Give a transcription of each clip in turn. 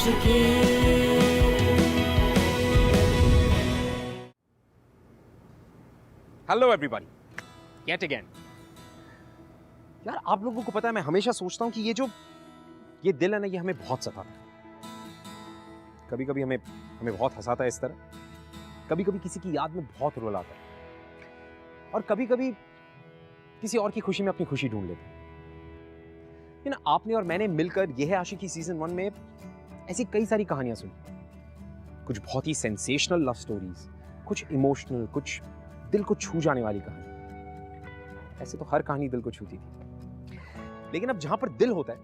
आशिकी। Hello everybody, yet again. यार आप लोगों को पता है, मैं हमेशा सोचता हूं कि ये दिल है ना, ये हमें बहुत सताता है। कभी कभी हमें बहुत हंसाता है इस तरह, कभी कभी किसी की याद में बहुत रुलाता है, और कभी कभी किसी और की खुशी में अपनी खुशी ढूंढ लेता है। you know, आपने और मैंने मिलकर यह है आशिकी सीजन 1 में ऐसी कई सारी कहानियां सुनी। कुछ बहुत ही सेंसेशनल लव स्टोरीज, कुछ इमोशनल, कुछ दिल को छू जाने वाली कहानी। ऐसे तो हर कहानी दिल को छूती थी, लेकिन अब जहां पर दिल होता है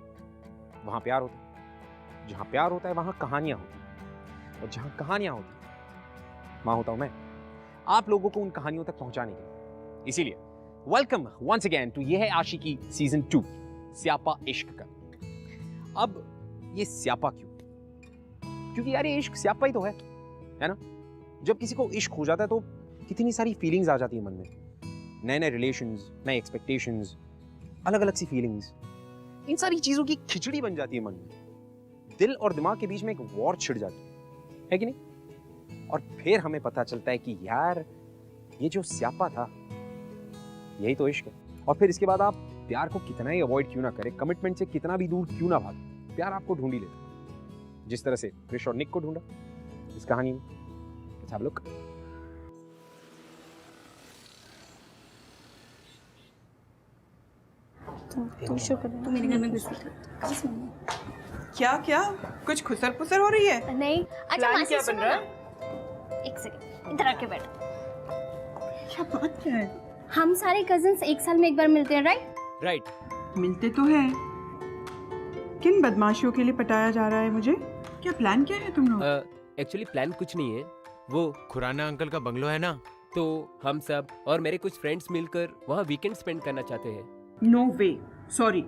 वहां प्यार होता है, जहां प्यार होता है वहां कहानियां होती हैं, और जहां कहानियां होती हैं वहां होता हूं मैं, आप लोगों को उन कहानियों तक पहुंचाने के लिए। इसीलिए वेलकम वंस अगेन टू ये है आशिकी सीजन 2, स्यापा इश्क का। अब ये स्यापा क्यों? क्योंकि यार ये इश्क स्यापा ही तो है ना। जब किसी को इश्क हो जाता है तो कितनी सारी फीलिंग्स आ जाती है मन में, नए नए रिलेशंस, नए एक्सपेक्टेशंस, अलग अलग सी फीलिंग्स, इन सारी चीजों की खिचड़ी बन जाती है मन में। दिल और दिमाग के बीच में एक वॉर छिड़ जाती है कि नहीं? और फिर हमें पता चलता है कि यार ये जो स्यापा था यही तो इश्क है। और फिर इसके बाद आप प्यार को कितना ही अवॉइड क्यों ना करें, कमिटमेंट से कितना भी दूर क्यों ना भागे, प्यार आपको ढूंढ ही लेता, जिस तरह से क्रिश और निक को ढूंढा इस कहानी में। Let's have a look. तुम शुक्र है तू मेरे घर में घुस गई। क्या क्या कुछ खुसर पुसर हो रही है? नहीं, अच्छा प्लान मासी क्या बन सुनो रहा ना, एक सेकंड इधर आके बैठ। क्या बात क्या है? हम सारे कजिन्स एक साल में एक बार मिलते हैं, राइट? राइट। मिलते तो हैं। किन बदमाशियों के लिए पटाया जा रहा है मुझे? क्या प्लान क्या है तुम लोग? एक्चुअली प्लान कुछ नहीं है, वो खुराना अंकल का बंगलो है ना, तो हम सब और मेरे कुछ फ्रेंड्स मिलकर वहाँ वीकेंड स्पेंड करना चाहते हैं। नो वे, सॉरी,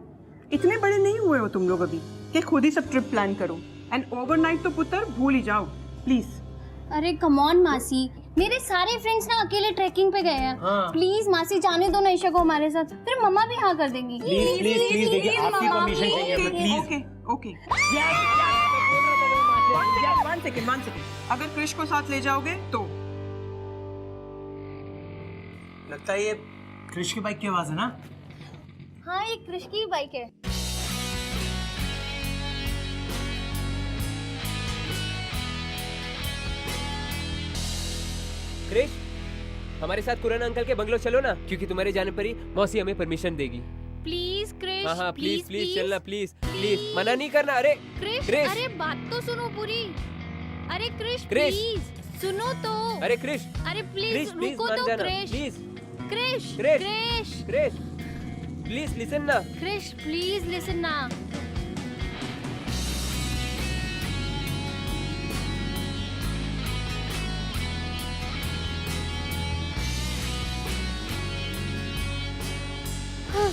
इतने बड़े नहीं हुए हो तुम लोग अभी कि खुद ही सब ट्रिप प्लान करो। एंड ओवरनाइट तो पुत्र भूल ही जाओ प्लीज। अरे कम ऑन मासी, मेरे सारे फ्रेंड्स ना अकेले ट्रैकिंग पे गए हैं। प्लीज मासी जाने दो ना ईशा को हमारे साथ, फिर मम्मा भी हाँ कर देंगी। प्लीज प्लीज प्लीज, देखिए आपकी परमिशन चाहिए हमें, please. Okay okay, one second. अगर क्रिश को साथ ले जाओगे तो। लगता है ये क्रिश की बाइक की आवाज है ना? हाँ, ये क्रिश की बाइक है। क्रिश, हमारे साथ खुराना अंकल के बंगलो चलो ना, क्योंकि तुम्हारे जाने पर ही मौसी हमें परमिशन देगी। प्लीज क्रिश, हाँ हाँ प्लीज प्लीज चलना, प्लीज प्लीज, मना नहीं करना। अरे क्रिश, क्रिश। अरे बात तो सुनो पूरी। अरे क्रिश क्रिश। प्लीज सुनो तो। अरे क्रिश, अरे प्लीज क्रिश प्लीज रुको मान तो जाना, Krish. Please. Krish Krish. Krish Krish please listen ना। क्रिश प्लीज लिसन ना।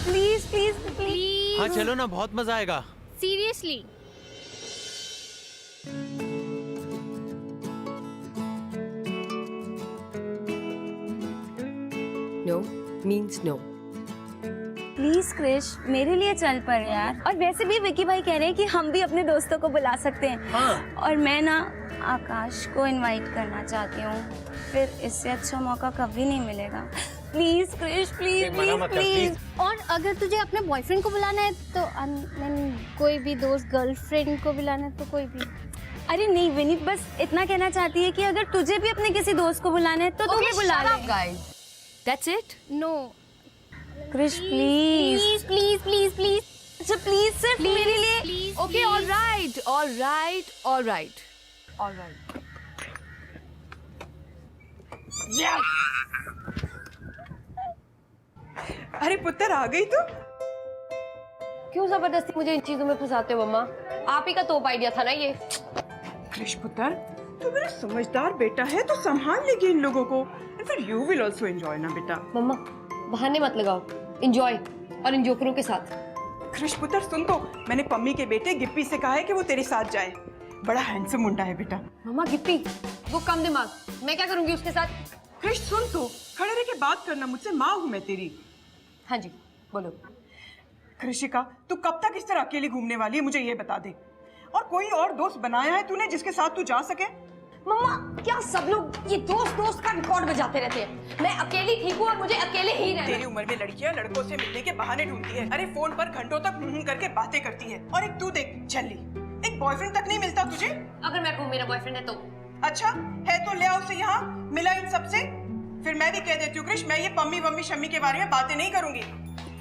Please please please. हाँ चलो ना, बहुत मजा आएगा। Seriously. No means no. Please Krish, मेरे लिए चल पर यार। और वैसे भी विकी भाई कह रहे हैं कि हम भी अपने दोस्तों को बुला सकते हैं। हाँ। और मैं ना आकाश को इनवाइट करना चाहती हूँ, फिर इससे अच्छा मौका कभी नहीं मिलेगा। Please Krish, please please please. और अगर तुझे अपने बॉयफ्रेंड को बुलाना है तो कोई भी दोस्त, गर्लफ्रेंड को बुलाना है तो कोई भी। अरे नहीं विनीत, बस इतना कहना चाहती है कि अगर तुझे भी अपने किसी दोस्त को बुलाना है तो तू भी बुला ले। guys. That's it? No Krish please please please please. अच्छा प्लीज, सिर्फ मेरे लिए। Please Okay, all right, all right, all right, all right. अरे पुत्र आ गई तू? क्यों जबरदस्ती मुझे इन चीजों में फंसाते हो मम्मा? आप ही का तोप आइडिया था ना ये। क्रिश पुत्र, तू मेरा समझदार बेटा है तो संभाल लेगी इन लोगों को। And फिर you will also enjoy ना बेटा। मम्मा बहाने मत लगाओ, एंजॉय और इन जोकरों के साथ। क्रिश पुत्र सुन तो, मैंने पम्मी के बेटे गिप्पी से कहा है कि वो तेरे साथ जाए। बड़ा हैंडसम मुंडा है बेटा। मम्मा गिप्पी, वो कम दिमाग, मैं क्या करूंगी उसके साथ? क्रिश सुन तो, खड़े रह के बात करना मुझसे, माँ हूँ मैं तेरी। हाँ जी बोलो। कृषिका, तू कब तक इस तरह अकेली घूमने वाली है, मुझे ये बता दे। और कोई और दोस्त बनाया है तूने जिसके साथ तू जा सके? मम्मा क्या सब लोग ये दोस्त दोस्त का रिकॉर्ड बजाते रहते हैं? मैं अकेली ठीक हूँ और मुझे अकेले ही रहना। तेरी उम्र में लड़कियां लड़कों से मिलने के बहाने ढूंढती है। अरे फोन पर घंटों तक करके बातें करती है। और एक तू देख छल्ली, एक बॉयफ्रेंड तक नहीं मिलता तुझे? अगर मैं कहूँ मेरा बॉयफ्रेंड है तो? अच्छा है तो ले आओ उसे यहाँ, मिला इन सबसे। फिर मैं भी कह देती हूँ कृष, मैं ये पम्मी वम्मी शम्मी के बारे में बातें नहीं करूंगी।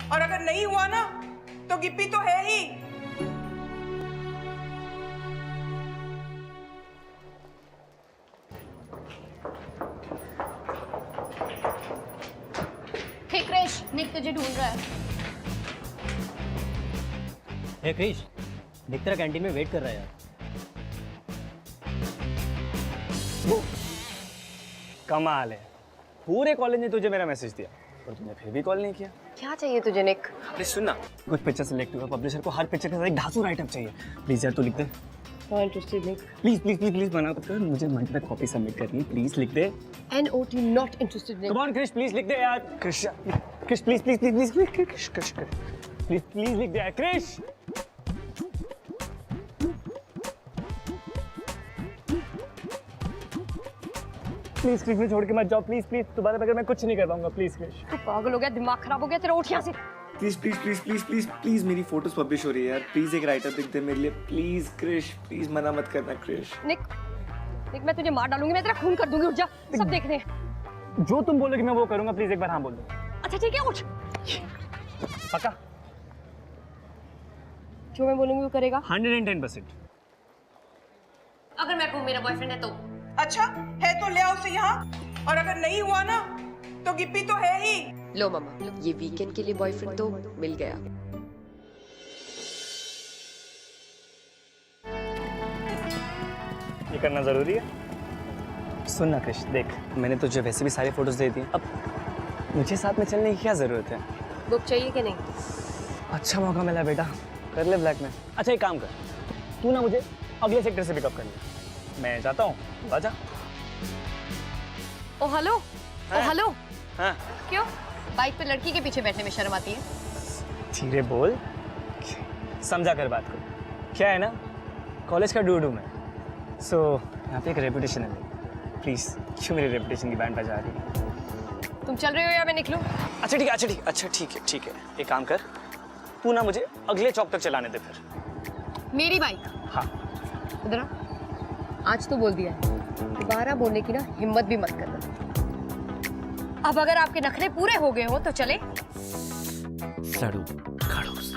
और अगर नहीं हुआ ना तो गिप्पी तो है ही। हे क्रिश, निक तुझे ढूंढ रहा है। हे क्रिश, निक तेरा कैंटीन में वेट कर रहा है यार। वो कमाल है, पूरे कॉलेज ने तुझे मेरा मैसेज दिया और तूने फिर भी कॉल नहीं किया। क्या चाहिए तुझे निक? अरे सुन ना, कुछ पिक्चर सिलेक्ट हुआ, पब्लिशर को हर पिक्चर के साथ एक धांसू राइट अप चाहिए। प्लीज यार तू लिख दे। Not interested Nick. Please please please please मना मत कर, मुझे मंच पे कॉपी सबमिट करनी है। प्लीज लिख दे। NOT not interested Nick. Come on Krish, please लिख दे यार। Krish Krish please please please please Krish Krish please please लिख दे यार क्रिश। प्लीज क्रिश मुझे छोड़ के मत जाओ, प्लीज प्लीज। दोबारा बगैर मैं कुछ नहीं कर पाऊंगा, प्लीज क्रिश। तू पागल हो गया, दिमाग खराब हो गया तेरा? उठ यहाँ से। Please please please please please please मेरी फोटोज पब्लिश हो रही है यार, प्लीज एक राइटर लिख दे मेरे लिए प्लीज क्रिश। प्लीज मना मत करना क्रिश। निक निक मैं तुझे मार डालूंगी, मैं तेरा खून कर दूंगी। उठ जा, सब देख रहे हैं। जो तुम बोलोगे मैं वो करूंगा, प्लीज एक बार हाँ बोल दो। अच्छा ठीक है, उठ। पक्का? जो मैं बोलूंगी वो करेगा? 110%। अगर मैं कहूँ मेरा बॉयफ्रेंड है तो? अच्छा है तो ले आओ उसे यहाँ। और अगर नहीं हुआ ना तो गिप्पी तो है ही। लो मामा, ये वीकेंड के लिए बॉयफ्रेंड तो मिल गया। ये करना जरूरी है? सुन ना क्रिश, देख मैंने तुझे वैसे भी सारी फोटोज दे दी, अब मुझे साथ में चलने की क्या जरूरत है? बुक चाहिए कि नहीं? अच्छा मौका मिला बेटा, कर ले ब्लैक में। अच्छा एक काम कर, तू ना मुझे अगले सेक्टर से पिकअप कर ले, मैं जाता हूँ, आजा। ओ हेलो। ओ हेलो। हाँ क्यों बाइक पे लड़की के पीछे बैठने में शर्म आती है? धीरे बोल, समझा कर बात कर। क्या है ना, कॉलेज का डूडू मैं, सो यहाँ पे एक रेपुटेशन है मेरी। प्लीज क्यों मेरी रेपुटेशन की बैंड बजा रही है? तुम चल रहे हो या मैं निकलूं? अच्छा ठीक है, अच्छा ठीक, अच्छा ठीक है, एक काम कर, तू ना मुझे अगले चौक तक चलाने दे फिर। मेरी बाइक? हाँ। इधर आ। आज तो बोल दिया है, दोबारा बोलने की ना हिम्मत भी मत करना। अब अगर आपके नखरे पूरे हो गए हो तो चले। सड़ू खड़ूस।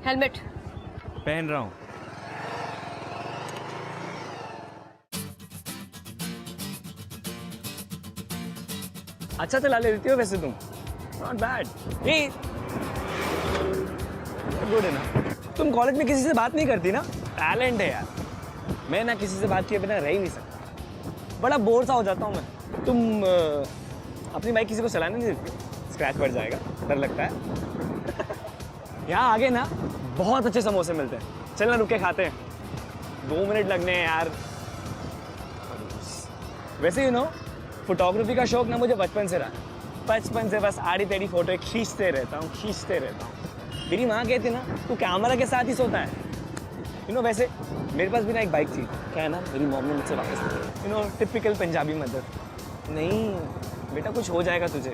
हेलमेट पहन रहा हूँ। अच्छा चला ले देती हो वैसे तुम, नॉट बैड। गुड है ना। तुम कॉलेज में किसी से बात नहीं करती ना? टैलेंट है यार। मैं ना किसी से बात किए बिना रह ही नहीं सकता, बड़ा बोर सा हो जाता हूँ मैं। तुम अपनी बाइक किसी को चलाने नहीं देती? स्क्रैच पड़ जाएगा, डर लगता है। यहाँ आगे ना बहुत अच्छे समोसे मिलते हैं, चल ना रुक के खाते हैं। 2 मिनट लगने हैं यार। वैसे फोटोग्राफी का शौक ना मुझे बचपन से रहा। बचपन से बस आड़ी टेढ़ी फोटो खींचते रहता हूँ। मेरी माँ कहती ना तू कैमरा के साथ ही सोता है। वैसे मेरे पास भी ना एक बाइक थी, क्या है ना, मेरी मॉम ने मुझसे वापस, टिपिकल पंजाबी मदर। नहीं बेटा कुछ हो जाएगा तुझे।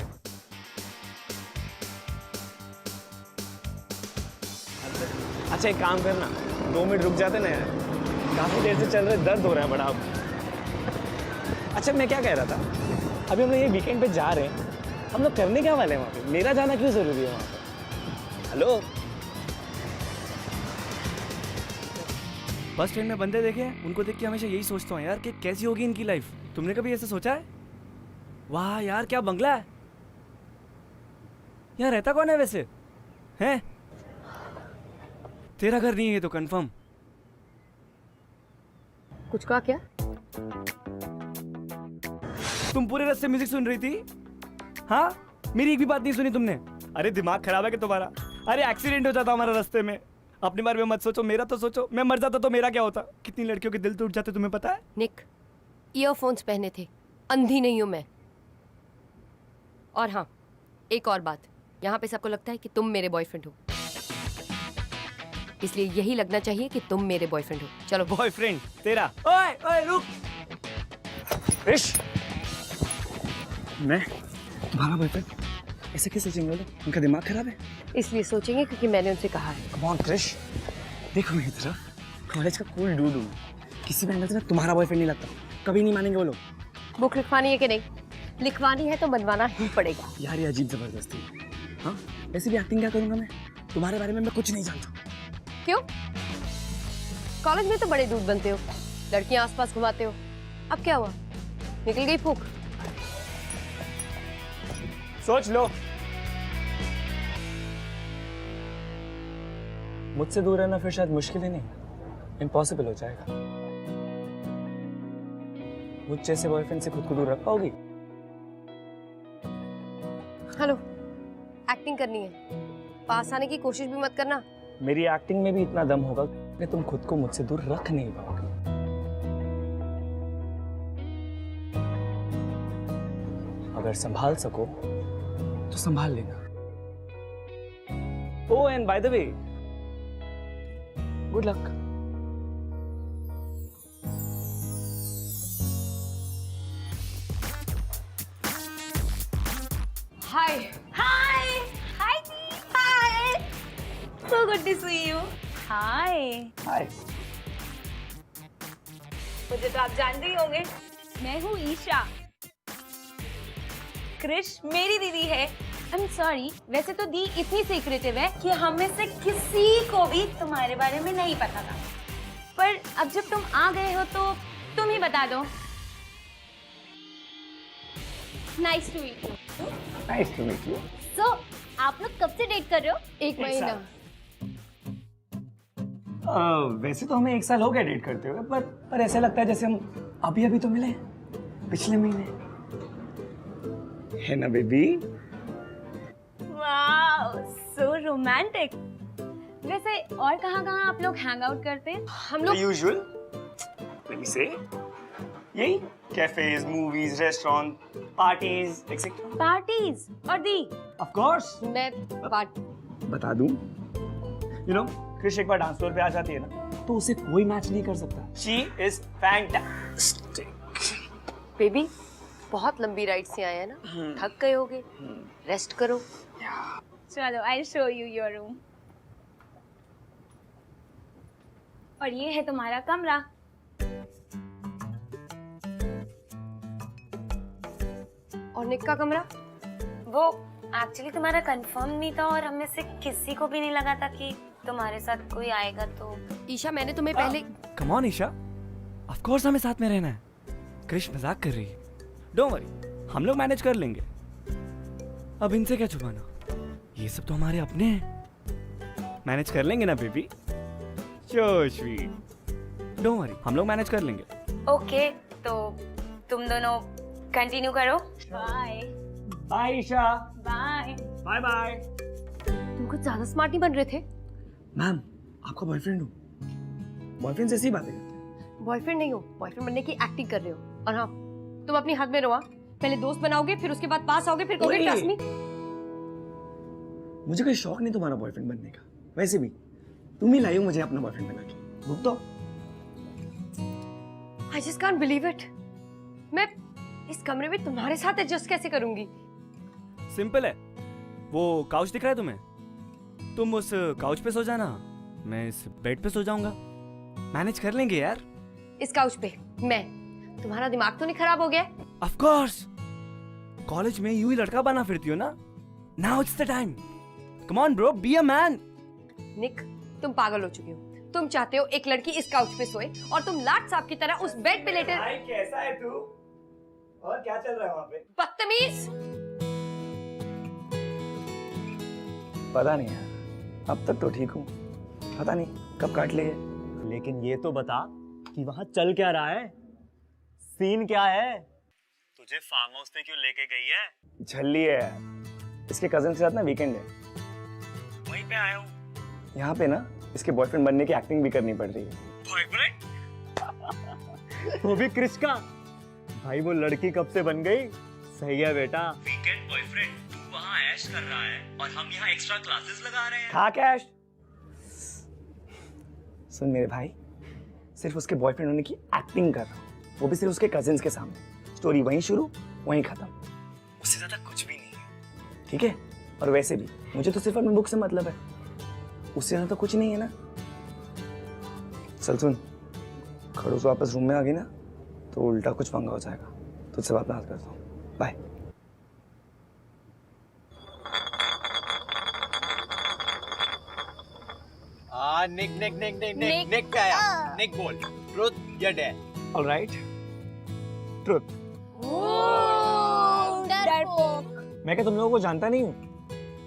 अच्छा एक काम करना, 2 मिनट रुक जाते ना यार, काफी देर से चल रहे, दर्द हो रहा है बड़ा अब। अच्छा मैं क्या कह रहा था, अभी हम लोग ये वीकेंड पे जा रहे हैं, हम लोग करने क्या वाले हैं वहाँ पे? मेरा जाना क्यों जरूरी है वहाँ पे? हेलो, बस ट्रेन में बंदे देखे हैं, उनको देख के हमेशा यही सोचता हूँ यार कि कैसी होगी इनकी लाइफ। तुमने कभी ऐसा सोचा है? वाह यार क्या बंगला है। यहाँ रहता कौन है वैसे? हैं? तेरा घर नहीं है तो कंफर्म। कुछ कहा क्या? तुम पूरे रास्ते म्यूजिक सुन रही थी? हाँ, मेरी एक भी बात नहीं सुनी तुमने। अरे दिमाग खराब है क्या तुम्हारा? अरे एक्सीडेंट हो जाता हमारे रास्ते में। अपने बारे में मत सोचो, मेरा तो सोचो। मैं मर जाता तो मेरा क्या होता? कितनी लड़कियों के दिल टूट जाते तुम्हें पता है? निक, ईयरफोन्स पहने थे, अंधी नहीं हूं मैं। और हाँ, एक और बात, यहाँ पे सबको लगता है कि तुम मेरे बॉयफ्रेंड हो। इसलिए यही लगना चाहिए कि तुम मेरे बॉयफ्रेंड हो। चलो। बॉयफ्रेंड तेरा? ओए ओए रुक। क्रिश, मैं तुम्हारा बॉयफ्रेंड ऐसे कैसे सोचेंगे लोग? उनका दिमाग खराब है। इसलिए सोचेंगे क्योंकि मैंने उनसे कहा है। कम ऑन क्रिश, देखो मेरी तरफ, कॉलेज का कूल डूड हूँ, किसी भी एंगल से ना तुम्हारा बॉयफ्रेंड नहीं लगता। कभी नहीं मानेंगे वो लोग। बुक लिखवानी है कि नहीं? लिखवानी है तो बनवाना ही पड़ेगा। यार ये अजीब जबरदस्ती है। हाँ, ऐसी भी एक्टिंग क्या करूंगा मैं? तुम्हारे बारे में मैं कुछ नहीं जानता। क्यों? कॉलेज में तो बड़े दूध बनते हो, लड़कियां आसपास घुमाते हो। अब क्या हुआ? निकल गई फूक? सोच लो। मुझसे दूर रहना फिर शायद मुश्किल ही नहीं, इम्पॉसिबल हो जाएगा। मुझ जैसे बॉयफ्रेंड से खुद को दूर रख पाओगी? हेलो, एक्टिंग करनी है, पास आने की कोशिश भी मत करना। मेरी एक्टिंग में भी इतना दम होगा कि तुम खुद को मुझसे दूर रख नहीं पाओगे। अगर संभाल सको तो संभाल लेना। Oh and by the way, good luck. Hi. Hi hi hi, so good to see you. Hi, hi. मुझे तो आप जानते ही होंगे, मैं हूँ ईशा। क्रिश मेरी दीदी है। आई एम सॉरी, वैसे तो दी इतनी सीक्रेटिव है कि हम में से किसी को भी तुम्हारे बारे में नहीं पता था, पर अब जब तुम आ गए हो तो तुम ही बता दो। Nice to meet you. Nice to meet you. So आप लोग कब से डेट कर रहे हो? 1 महीना। वैसे तो हमें 1 साल हो गया डेट करते हुए, पर ऐसा लगता है जैसे हम अभी अभी तो मिले हैं, पिछले महीने। है ना बेबी? Wow, so romantic. वैसे और कहाँ आप लोग हैंग आउट करते हैं? हम लोग यूजुअल, लेट मी से, यही cafes, movies, restaurant, parties etcetera. Parties और दी? Of course. मैं बात बता दूं, यू नो, क्रिश एक बार डांस फ्लोर पे आ जाती है ना, तो उसे कोई मैच नहीं कर सकता। She is fantastic. बेबी, बहुत लंबी राइड से आए हैं ना, थक गए होगे, रेस्ट करो। चलो, I show you your room. और ये है तुम्हारा कमरा। और निक का कमरा? वो एक्चुअली तुम्हारा कंफर्म नहीं था और हमें से किसी को भी नहीं लगा था कि तुम्हारे साथ कोई आएगा, तो ईशा, मैंने तुम्हें पहले। Come on Isha, of course हमें साथ में रहना है। क्रिश मजाक कर रही है, डोंट वरी, हम लोग मैनेज कर लेंगे। अब इनसे क्या छुपाना, ये सब तो हमारे अपने हैं, मैनेज कर लेंगे ना baby? So sweet, don't worry, हम लोग मैनेज कर लेंगे। ओके, तो तुम दोनों कंटिन्यू करो। Bye bye Isha. Bye bye bye. तुम कुछ ज्यादा स्मार्ट नहीं बन रहे थे। मैम, आपका बॉयफ्रेंड हूँ, बॉयफ्रेंड से ऐसी बातें करते हैं। बॉयफ्रेंड नहीं हो, बॉयफ्रेंड बनने की एक्टिंग कर रहे हो। और हाँ, तुम अपनी हद में रहो। पहले दोस्त बनाओगे, फिर उसके बाद पास आओगे, फिर कहोगे ट्रस्ट मी। मुझे कोई शौक नहीं तुम्हारा बॉयफ्रेंड बनने का, वैसे भी तुम ही लाई हो मुझे अपना बॉयफ्रेंड बना के। रुक दो। I just can't believe it. मैं इस कमरे में तुम्हारे साथ एडजस्ट कैसे करूंगी? सिंपल है, वो काउच दिख रहा है तुम्हें? तुम उस काउच पे सो जाना, मैं इस बेड पे सो जाऊंगा। मैनेज कर लेंगे यार। इस काउच पे मैं? तुम्हारा दिमाग तो नहीं खराब हो गया? ऑफ कोर्स, कॉलेज में यूं ही लड़का बना फिरती हो ना। Now it's the time, come on bro, be a man. Nick, तुम पागल हो चुके हो। तुम चाहते हो एक लड़की इस काउच पे सोए और तुम लाट साहब की तरह उस बेड पे लेटे। भाई कैसा है तू? और क्या चल रहा है वहाँ पे? बदतमीज। पता नहीं यार, अब तक तो ठीक हूँ, पता नहीं कब काट लिए। लेकिन ये तो बता कि वहाँ चल क्या रहा है, सीन क्या है? तुझे फार्म हाउस पे क्यों लेके गई है? झल्ली है यार, इसके कजन के साथ ना वीकेंड है, वहीं पे आया हूँ। यहाँ पे ना इसके बॉयफ्रेंड बनने की एक्टिंग भी करनी पड़ रही है। बॉयफ्रेंड? वो भी क्रिश का? भाई वो लड़की कब से बन गई? सही है बेटा। वीकेंड बॉयफ्रेंड, तू वहाँ ऐश कर रहा है और हम यहाँ एक्स्ट्रा क्लासेस लगा रहे हैं। खा कैश। सुन मेरे भाई, सिर्फ उसके बॉयफ्रेंड होने की एक्टिंग कर रहा हूँ, वो भी सिर्फ उसके कजिन्स के सामने। स्टोरी वहीं शुरू वहीं खत्म, उससे ज्यादा कुछ भी नहीं है, ठीक है? और वैसे भी मुझे तो सिर्फ अपनी बुक से मतलब है, उससे ज्यादा तो कुछ नहीं है ना। चल सुन, खड़ूस वापस रूम में आ गई ना तो उल्टा कुछ पंगा हो जाएगा। तुझसे बात बात करता हूँ, बाय। निक का आया। निक बोल, ट्रुथ या डेयर? Alright, truth. डरपोक। मैं क्या तुम लोगों को जानता नहीं हूँ?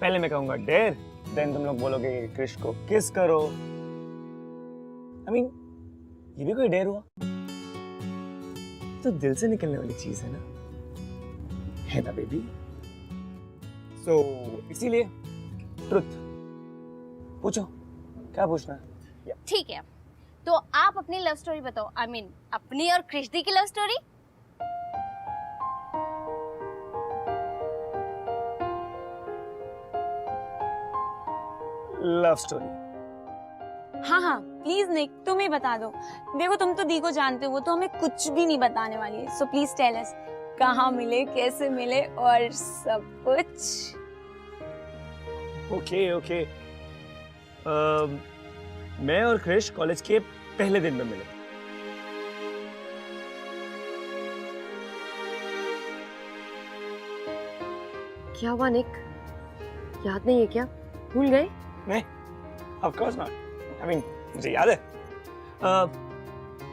पहले मैं कहूंगा डेयर, देन तुम लोग बोलोगे कि क्रिश को किस करो। I mean, ये भी कोई डेयर हुआ? तो दिल से निकलने वाली चीज है ना, है ना बेबी? सो इसीलिए ट्रुथ पूछो, क्या पूछना है? ठीक है, तो आप अपनी लव स्टोरी बताओ। I mean, अपनी और क्रिश दी की लव स्टोरी। Love story? हाँ हाँ प्लीज निक, तुम ही बता दो। देखो तुम तो दी को जानते हो, वो तो हमें कुछ भी नहीं बताने वाली है। सो प्लीज टेल अस, कहाँ मिले, कैसे मिले और सब कुछ। ओके ओके, मैं और क्रिश कॉलेज के पहले दिन में मिले। क्या हुआ निक, याद नहीं है क्या? भूल गए? नहीं, of course not. I mean, मुझे याद है।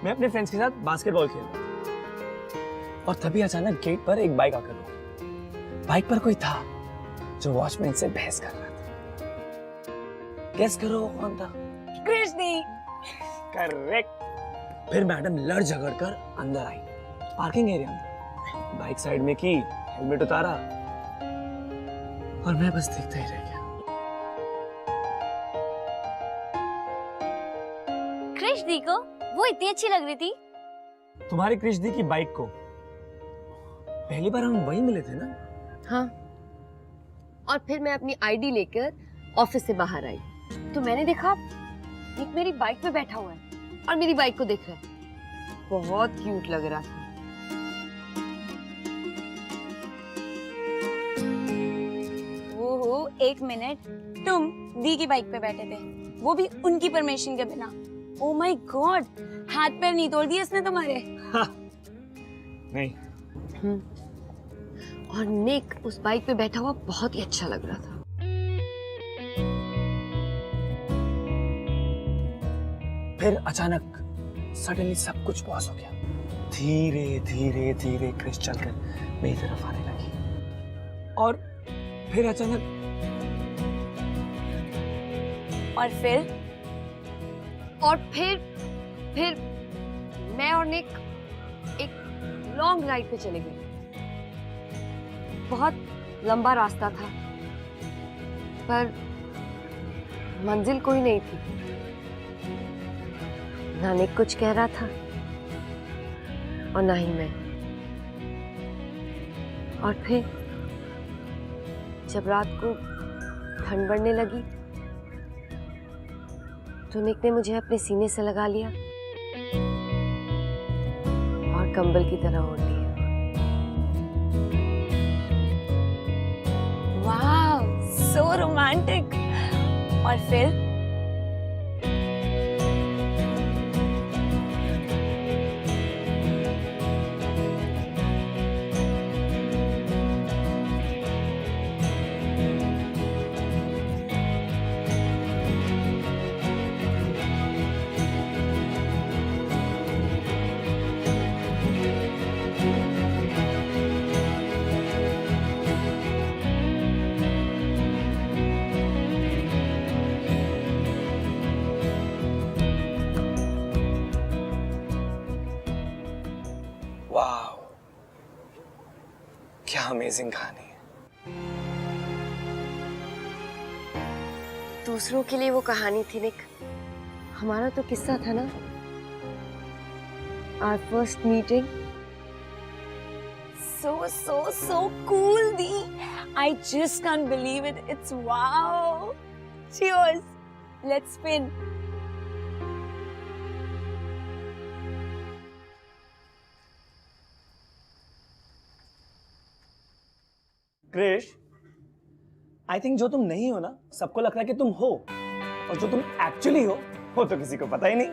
मैं अपने फ्रेंड्स के साथ बास्केटबॉल खेल रहा था और तभी अचानक गेट पर एक बाइक आकर रुकी। बाइक पर कोई था जो वॉचमैन से बहस कर रहा था। गेस करो कौन था? क्रिश दी। करेक्ट। फिर मैडम लड़ झगड़ कर अंदर आई, पार्किंग एरिया में बाइक साइड में की, हेलमेट उतारा और मैं बस देखता ही रह गया। क्रिश दी को वो इतनी अच्छी लग रही थी। तुम्हारी क्रिश दी की बाइक को पहली बार हम वही मिले थे ना? हाँ, और फिर मैं अपनी आईडी लेकर ऑफिस से बाहर आई तो मैंने देखा निक मेरी बाइक पे बैठा हुआ है और मेरी बाइक को देख रहा है। बहुत क्यूट लग रहा था। ओहो, एक मिनट, तुम दी की बाइक पे बैठे थे, वो भी उनकी परमिशन के बिना? ओ माय गॉड, हाथ पैर नहीं तोड़ दिए इसने तुम्हारे? नहीं। और निक उस बाइक पे बैठा हुआ बहुत ही अच्छा लग रहा था। फिर अचानक सडनली सब कुछ पॉज हो गया। धीरे धीरे धीरे क्रिश चलकर मेरी तरफ आने लगी और फिर अचानक और फिर मैं और निक एक लॉन्ग राइड पे चले गए। बहुत लंबा रास्ता था पर मंजिल कोई नहीं थी। ना निक कुछ कह रहा था और ना ही मैं। और फिर जब रात को ठंड बढ़ने लगी तो निक ने मुझे अपने सीने से लगा लिया और कंबल की तरह ओढ़ लिया। वाह, सो रोमांटिक। और फिर? वाह, क्या अमेजिंग कहानी है। दूसरों के लिए वो कहानी थी निक, हमारा तो किस्सा था ना। Our first meeting. So cool, Dee. I just can't believe it. It's wow. Cheers. Let's spin. Krish, I think जो तुम नहीं हो ना, सबको लगता है कि तुम हो, और जो तुम एक्चुअली हो वो तो किसी को पता ही नहीं।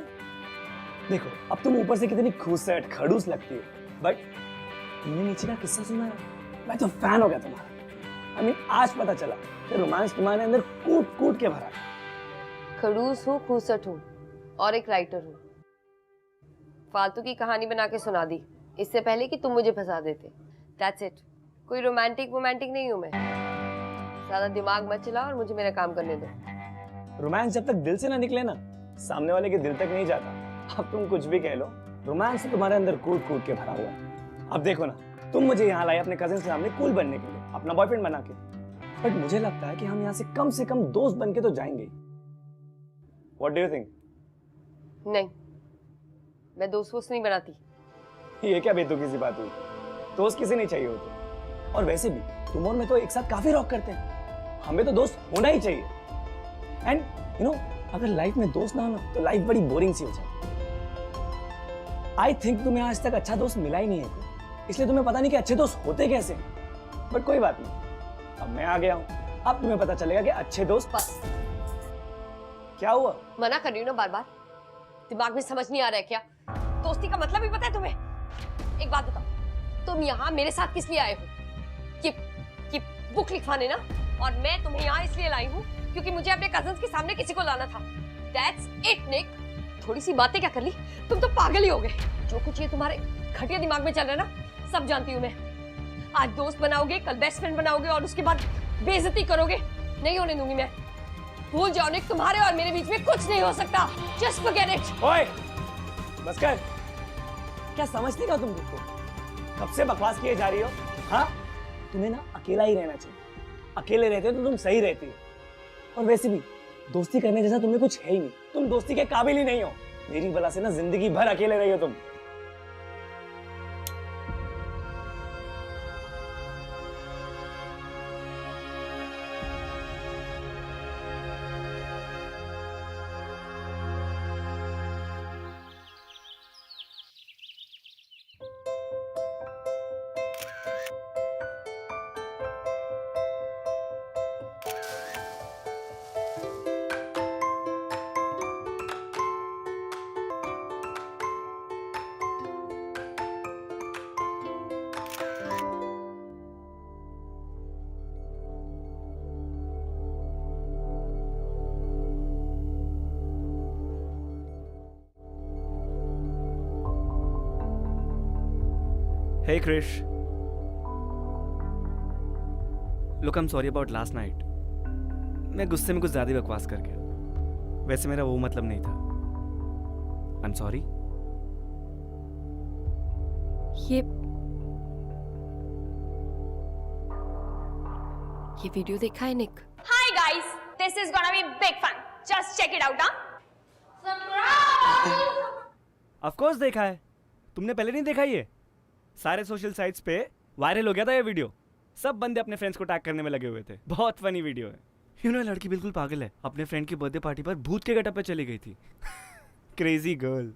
देखो, अब तुम ऊपर से कितनी खूबसूरत खड़ूस लगती हो, बट तुमने नीचे का किस्सा सुना है? मैं तो फैन हो गया तुम्हारा। आई मीन, आज पता चला कि रोमांस तुम्हारे अंदर कूट कूट के भरा है। खड़ूस हूँ, खूसट हूँ और एक राइटर हूँ। फालतू की कहानी बना के सुना दी इससे पहले कि तुम मुझे फंसा देते। That's it. कोई रोमांटिक नहीं हूँ मैं। ज्यादा दिमाग मत चला और मुझे मेरा काम करने दो। रोमांस जब तक दिल से ना निकले ना, सामने वाले के दिल तक नहीं जाता। अब तुम कुछ भी कह लो, रोमांस तो तुम्हारे अंदर कूट कूट के भरा हुआ है। अब देखो ना, तुम मुझे यहाँ लाए अपने कजिन के सामने कूल बनने के लिए, अपना बॉयफ्रेंड बना के, बट मुझे लगता है कि हम यहाँ से कम दोस्त बन के तो जाएंगे। What do you think? नहीं, मैं दोस्त नहीं बनाती। ये क्या बेतुकी सी बात हुई? दोस्त किसी नहीं चाहिए होते। और वैसे भी तुम और मैं तो एक साथ काफी रॉक करते हैं, हमें तो दोस्त होना ही चाहिए। एंड यू नो, अगर लाइफ में दोस्त ना हो ना, तो लाइफ बड़ी बोरिंग सी हो जाती। आई थिंक तुम्हें आज तक अच्छा दोस्त मिला ही नहीं है, इसलिए तुम्हें पता नहीं कि अच्छे दोस्त होते कैसे। बट कोई बात नहीं, अब मैं आ गया हूँ, अब तुम्हें पता चलेगा कि अच्छे दोस्त। बस। क्या हुआ? मना कर रही हूँ ना बार बार, दिमाग में समझ नहीं आ रहा है क्या? दोस्ती का मतलब ही पता है तुम्हें? एक बात बताओ, तुम यहाँ मेरे साथ किस लिए आए हो? ये बुक लिखवाने ना? और मैं तुम्हें यहाँ इसलिए लाई हूँ क्योंकि मुझे अपने कजिन्स के सामने किसी को लाना था। That's it, निक। थोड़ी सी बातें क्या कर ली? तुम तो पागल ही हो गए। जो कुछ ये तुम्हारे घटिया दिमाग में चल रहा है ना, सब जानती हूँ मैं। आज दोस्त बनाओगे, कल बेस्ट फ्रेंड बनाओगे और उसके बाद बेइज्जती करोगे। नहीं होने दूंगी मैं। भूल जाओ निक, तुम्हारे और मेरे बीच में कुछ नहीं हो सकता। Just forget it। ओए, बस कर। क्या समझती हो तुम खुद को? कब से बकवास किए जा रही हो? हाँ, तुम्हें ना अकेला ही रहना चाहिए। अकेले रहते हो तो तुम सही रहती हो। और वैसे भी दोस्ती करने जैसा तुम्हें कुछ है ही नहीं। तुम दोस्ती के काबिल ही नहीं हो। मेरी वजह से ना जिंदगी भर अकेले रही हो तुम। Hey Krish. Look, I'm sorry about last night. मैं गुस्से में कुछ ज्यादा ही बकवास कर गया। वैसे मेरा वो मतलब नहीं था। I'm sorry. ये वीडियो देखा है निक? Hi guys, this is gonna be big fun. Just check it out, Of course देखा है। तुमने पहले नहीं देखा ये? सारे सोशल साइट्स पे वायरल हो गया था ये वीडियो। सब बंदे अपने फ्रेंड्स को टैग करने में लगे हुए थे। बहुत फनी वीडियो है। यू नो, लड़की बिल्कुल पागल है। अपने फ्रेंड की बर्थडे पार्टी पर भूत के गेटअप पे चली गई थी। Crazy girl.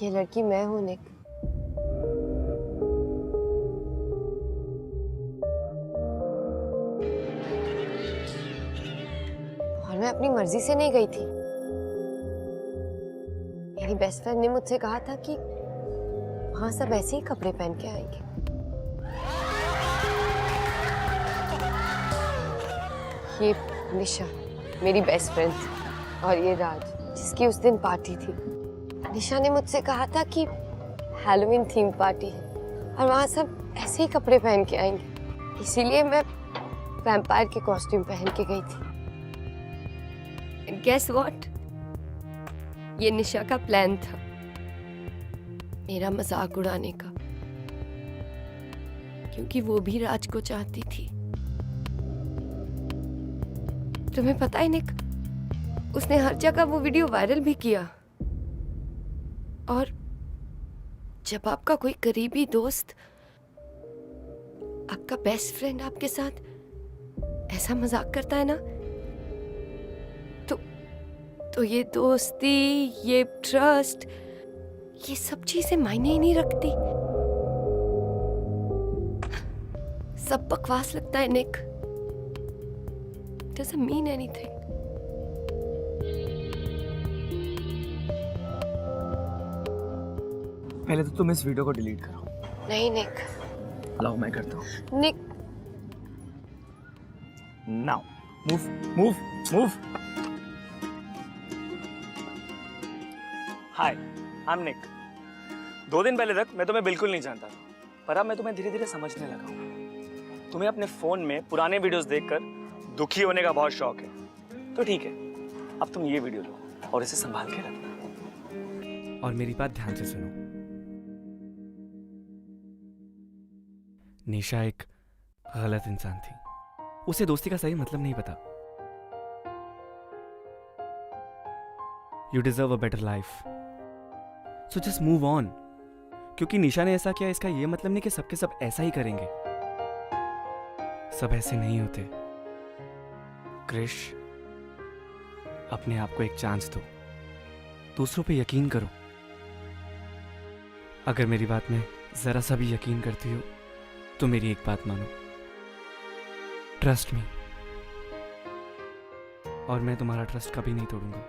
ये लड़की मैं हूँ निक। और मैं अपनी मर्जी से नहीं गई थी। मेरी बेस्ट फ्रेंड ने मुझसे कहा था कि वहां सब ऐसे ही कपड़े पहन के आएंगे। ये निशा मेरी बेस्ट फ्रेंड और ये राज जिसकी उस दिन पार्टी थी। निशा ने मुझसे कहा था कि हैलोवीन थीम पार्टी है और वहां सब ऐसे ही कपड़े पहन के आएंगे, इसीलिए मैं वैम्पायर के कॉस्ट्यूम पहन के गई थी। Guess what? ये निशा का प्लान था, मेरा मजाक उड़ाने का, क्योंकि वो भी राज को चाहती थी। तुम्हें पता है निक, उसने हर जगह वो वीडियो वायरल भी किया। और जब आपका कोई करीबी दोस्त, आपका बेस्ट फ्रेंड आपके साथ ऐसा मजाक करता है ना, तो ये दोस्ती, ये ट्रस्ट, ये सब चीजें मायने ही नहीं रखती। सब बकवास लगता है निक। Doesn't mean anything. पहले तो तुम इस वीडियो को डिलीट करो। नहीं निक। अलाउ मैं करता हूँ। Nick now move move move. Hi I am Nick. 2 दिन पहले तक मैं तुम्हें बिल्कुल नहीं जानता था, पर अब मैं तुम्हें धीरे धीरे समझने लगा हूँ। तुम्हें अपने फोन में पुराने वीडियोस देखकर दुखी होने का बहुत शौक है, तो ठीक है, अब तुम ये वीडियो लो और इसे संभाल के रखना। और मेरी बात ध्यान से सुनो। निशा एक गलत इंसान थी, उसे दोस्ती का सही मतलब नहीं पता। You deserve a better life, so just move on. क्योंकि निशा ने ऐसा किया, इसका यह मतलब नहीं कि सबके सब ऐसा ही करेंगे। सब ऐसे नहीं होते। क्रिश, अपने आप को एक चांस दो, दूसरों पे यकीन करो। अगर मेरी बात में जरा सा भी यकीन करती हो तो मेरी एक बात मानो, ट्रस्ट मी। और मैं तुम्हारा ट्रस्ट कभी नहीं तोड़ूंगा।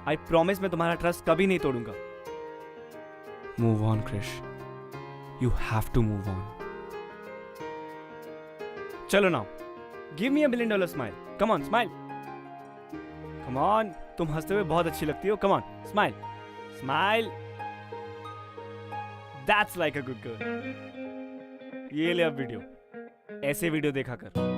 आई प्रॉमिस, मैं तुम्हारा ट्रस्ट कभी नहीं तोड़ूंगा। Move on Krish, you have to move on. चलो now, give me $1 million smile. Come on, smile. Come on, तुम हंसते हुए बहुत अच्छी लगती हो। Come on, smile smile. That's like a good girl. ये ले अब वीडियो, ऐसे वीडियो देखा कर।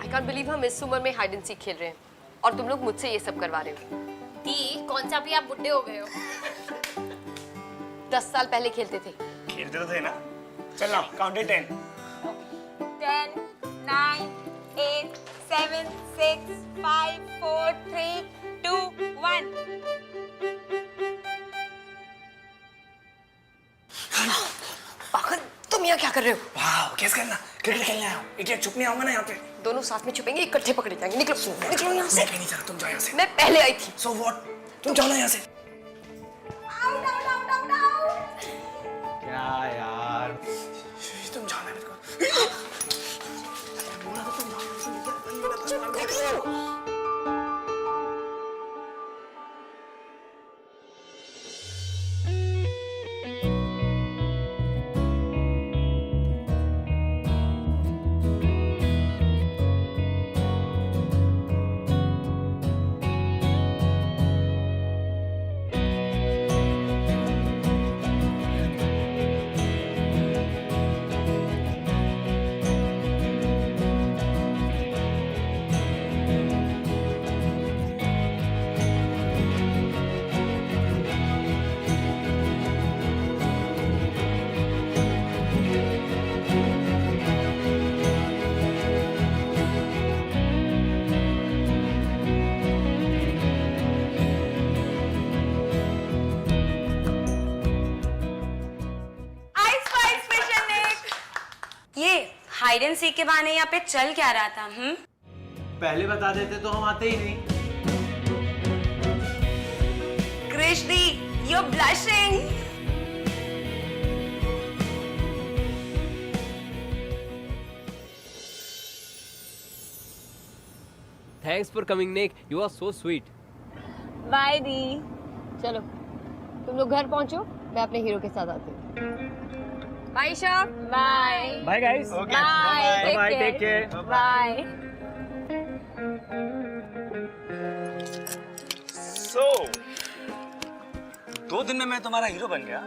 I can't believe हम इस उम्र में हाइड एंड सीक खेल रहे हैं और तुम लोग मुझसे ये सब करवा रहे हो। दी, कौन सा भी आप बुड्ढे हो गए हो। 10 साल पहले खेलते थे। खेलते तो थे ना। चल ना, काउंट 10। 10, 9, 8, 7, 6, 5, 4, 3, 2, 1. पागल, तुम यहाँ क्या कर रहे हो? वाह, कैसे करना? क्रिकेट खेलने आया हूँ। इडियट, चुप नहीं आऊंगा ना यहाँ पे। दोनों साथ में छुपेंगे, इकट्ठे पकड़े जाएंगे। निकलो निकलो यहाँ से। मैं कहीं नहीं जा रहा, तुम जाओ यहाँ से। मैं पहले आई थी। So what? तुम जाओ ना यहाँ से। क्या यार? तुम जाओ ना मेरे को। बोला तो तुम जाओ। निकलो। हाइड एंड सीक के बहाने यहाँ पे चल क्या रहा था? पहले बता देते तो हम आते ही नहीं। Krish di, you are blushing. Thanks for coming Nick, you are so sweet. Bye di. चलो तुम लोग घर पहुंचो, मैं अपने हीरो के साथ आती हूँ। Bye Isha. Bye bye guys. Bye, bye, take care. Bye. So 2 दिन में मैं तुम्हारा हीरो बन गया।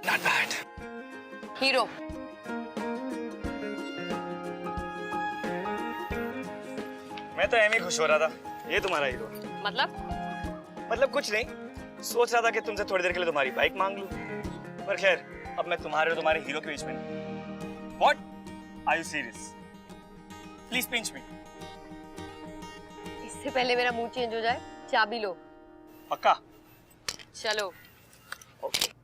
Not bad. हीरो मैं तो एम ही खुश हो रहा था, ये तुम्हारा हीरो। मतलब कुछ नहीं, सोच रहा था कि तुमसे थोड़ी देर के लिए तुम्हारी बाइक मांग लूं, पर खैर अब मैं तुम्हारे और तुम्हारे हीरो के बीच में नहीं। What? Are you serious? Please pinch me. इससे पहले मेरा मूड चेंज हो जाए, चाबी लो। पक्का? चलो। Okay.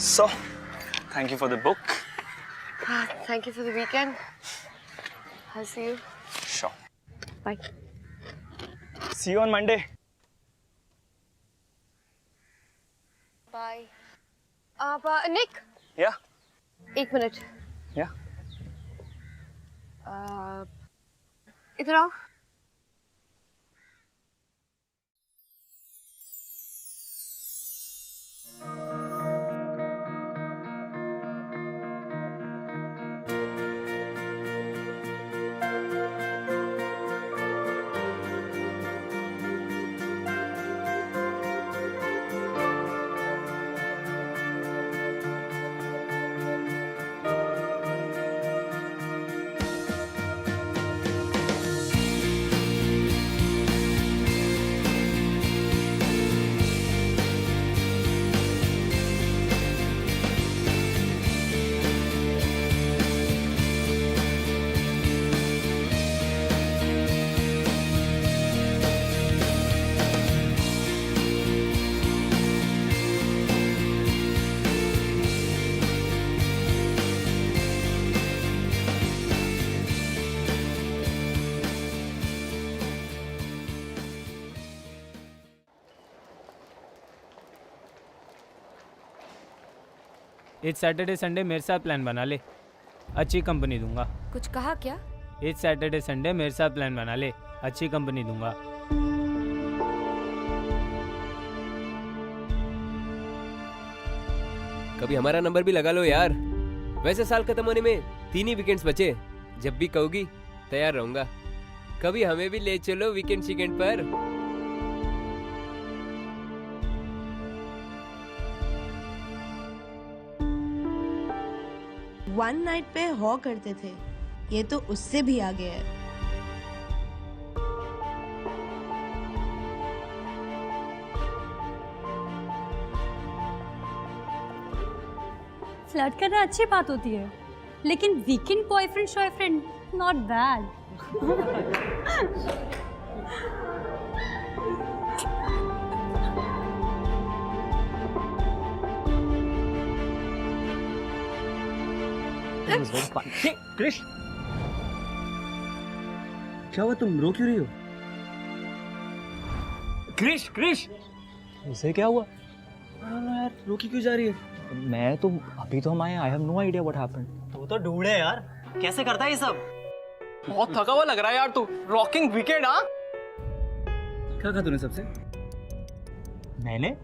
So, thank you for the book. Thank you for the weekend. I'll see you. Sure. Bye. See you on Monday. Bye. Nick. Yeah. 1 minute. Yeah. इधर आओ। इस सैटरडे संडे मेरे साथ प्लान बना ले, अच्छी कंपनी दूंगा। कुछ कहा क्या? इस सैटरडे संडे मेरे साथ प्लान बना ले, अच्छी कंपनी दूंगा। कभी हमारा नंबर भी लगा लो यार। वैसे साल खत्म होने में 3 ही वीकेंड्स बचे, जब भी कहोगी तैयार रहूंगा। कभी हमें भी ले चलो वीकेंड शीकेंड पर। वन नाइट पे हॉ करते थे, ये तो उससे भी आगे है। फ्लर्ट करना अच्छी बात होती है, लेकिन वीकेंड बॉयफ्रेंड शॉयफ्रेंड नॉट बैड। क्रिश, क्या हुआ? तुम रो क्यों रही हो? क्रिश, क्रिश, उसे क्या हुआ? यार रोकी क्यों जा रही है? मैं तो अभी तो हम आए, I have no idea what happened. तू तो ढूंढे यार, कैसे करता है ये सब? बहुत थका हुआ लग रहा है यार तू। Rocking weekend. हाँ, क्या कहा तूने सबसे? मैंने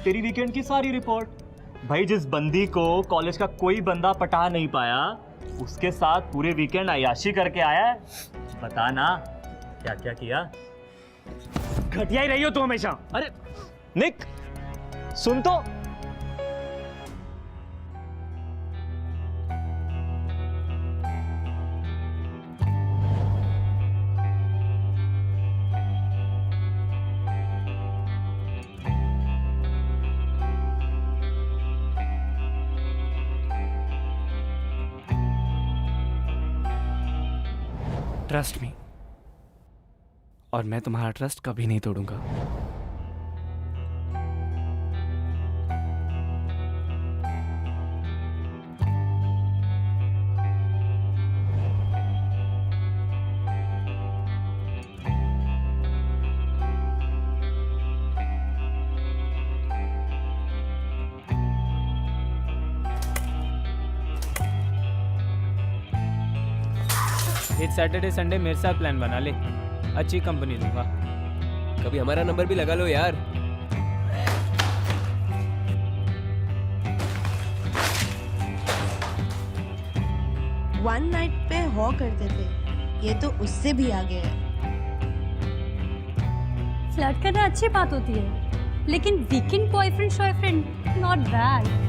तेरी वीकेंड की सारी रिपोर्ट। भाई, जिस बंदी को कॉलेज का कोई बंदा पटा नहीं पाया, उसके साथ पूरे वीकेंड अय्याशी करके आया है। बता ना क्या क्या किया। घटिया ही रही हो तू हमेशा। अरे निक, सुन तो। ट्रस्ट मी, और मैं तुम्हारा ट्रस्ट कभी नहीं तोड़ूंगा। इस सैटरडे संडे मेरे साथ प्लान बना ले, अच्छी कंपनी दूंगा। कभी हमारा नंबर भी लगा लो यार। वन नाइट पे हॉ करते थे, ये तो उससे भी आगे है। फ्लर्ट करना अच्छी बात होती है, लेकिन वीकेंड बॉयफ्रेंड शॉयफ्रेंड नॉट बैड।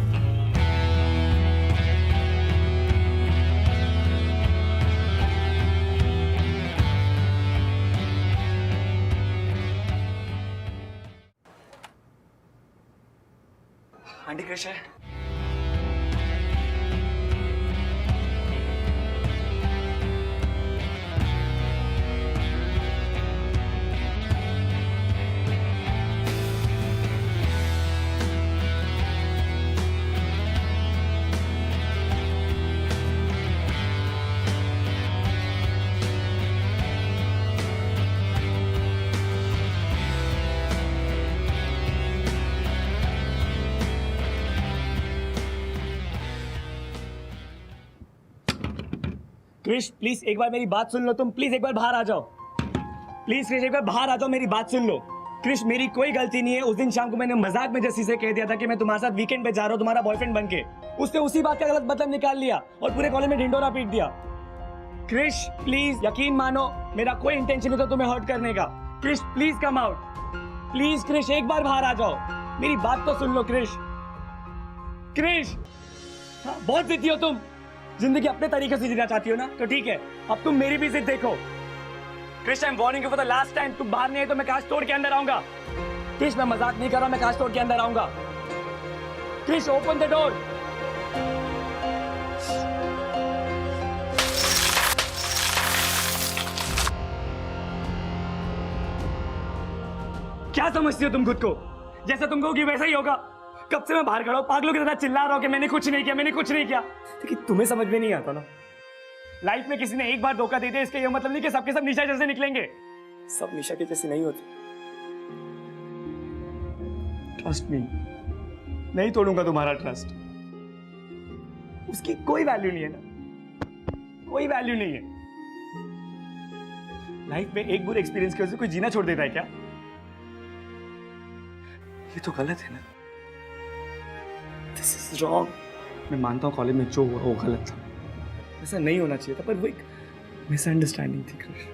आंटी क्रश है। क्रिश प्लीज एक बार मेरी बात सुन लो, तुम प्लीज एक बार बाहर आ जाओ। प्लीज क्रिश एक बार बाहर आ जाओ, मेरी बात सुन लो। क्रिश मेरी कोई गलती नहीं है। उस दिन शाम को मैंने मजाक में जस्सी से कह दिया था कि मैं तुम्हारे साथ वीकेंड पे जा रहा हूँ तुम्हारा बॉयफ्रेंड बन के। उसने उसी बात का गलत मतलब निकाल लिया और पूरे कॉलेज में ढिंडोरा पीट दिया। क्रिश प्लीज यकीन मानो, मेरा कोई इंटेंशन नहीं था तुम्हें हर्ट करने का। Krish please come out, please Krish एक बार बाहर आ जाओ, मेरी बात तो सुन लो क्रिश। क्रिश हाँ, बहुत जिद्दी हो तुम, जिंदगी अपने तरीके से जीना चाहती हो ना, तो ठीक है अब तुम मेरी भी जिद देखो। Krish I am warning you for the last time, तुम बाहर नहीं है तो मैं कांच तोड़ के अंदर आऊंगा। क्रिश मैं मजाक नहीं कर रहा, मैं कांच तोड़ के अंदर आऊंगा। Krish open the door. क्या समझती हो तुम खुद को? जैसा तुम कहोगी वैसा ही होगा। कब से मैं बाहर खड़ा हूं, पागलों की तरह चिल्ला रहा हूं कि मैंने कुछ नहीं किया, मैंने कुछ नहीं किया, लेकिन तुम्हें समझ में नहीं आता ना। लाइफ में किसी ने एक बार धोखा दे दिया इसका ये मतलब नहीं कि सबके सब निशा जैसे निकलेंगे। सब निशा के जैसे नहीं होते। ट्रस्ट मी, नहीं तोड़ूंगा तुम्हारा ट्रस्ट। उसकी कोई वैल्यू नहीं है ना, कोई वैल्यू नहीं है। लाइफ में एक बुरे एक्सपीरियंस की वजह से कोई जीना छोड़ देता है क्या? ये तो गलत है ना। This is wrong. मैं मानता हूँ कॉलेज में जो हुआ वो गलत था, ऐसा नहीं होना चाहिए था, पर वो एक मिसअंडरस्टैंडिंग थी कृष।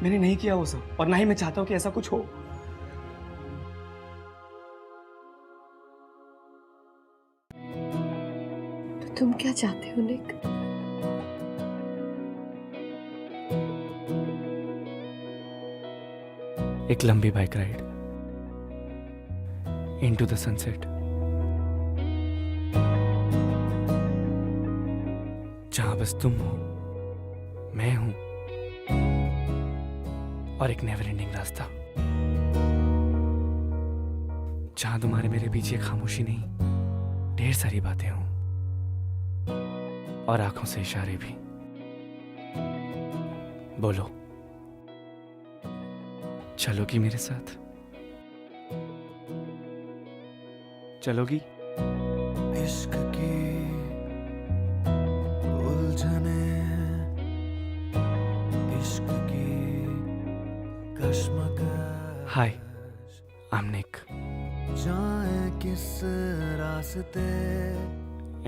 मैंने नहीं किया वो सब और ना ही मैं चाहता हूँ कि ऐसा कुछ हो। तो तुम क्या चाहते हो निक? एक लंबी bike ride into the sunset, जहां बस तुम हो, मैं हूं और एक नेवर एंडिंग रास्ता, जहां तुम्हारे मेरे पीछे खामोशी नहीं, ढेर सारी बातें हों और आंखों से इशारे भी। बोलो, चलोगी मेरे साथ? चलोगी? इश्क की उलझने, इश्क की कश्मकश। हाय, आई एम निक जाए किस रास्ते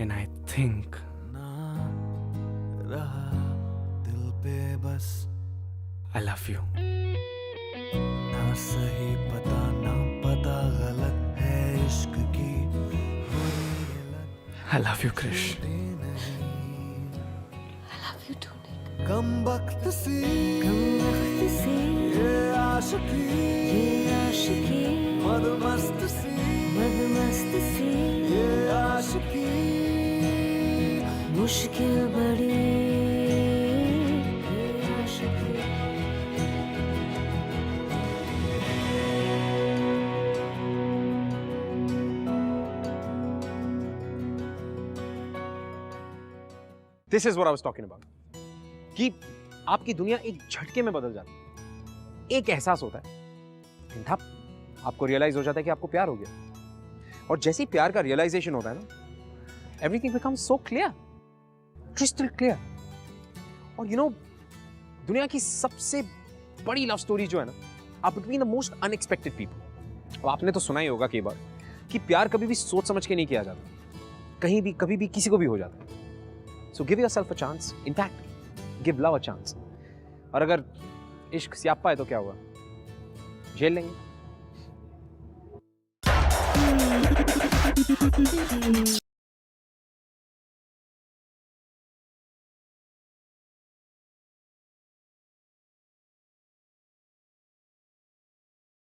एंड आई थिंक ना रहा दिल पे बस आई लव यू। ना सही पता ना पता गलत है इश्क की। I love you, Krish. I love you too, Nick. कम वक्त सी ये आशिकी मदमस्त सी ये आशिकी मुश्किल बड़ी ये आशिकी this is what I was talking about, कि आपकी दुनिया एक झटके में बदल जाती है। एक एहसास होता है, धप, आपको रियलाइज हो जाता है कि आपको प्यार हो गया। और जैसे ही प्यार का रियलाइजेशन होता है ना, everything becomes so clear, crystal clear. और यू नो, दुनिया की सबसे बड़ी लव स्टोरी जो है ना, आप between the most unexpected people. अब आपने तो सुना ही होगा कई बार कि प्यार कभी भी सोच समझ के नहीं किया जाता, कहीं भी कभी भी किसी को भी हो जाता है। So give yourself a chance, in fact give love a chance. और अगर इश्क स्यापा है तो क्या हुआ, झेल लेंगे।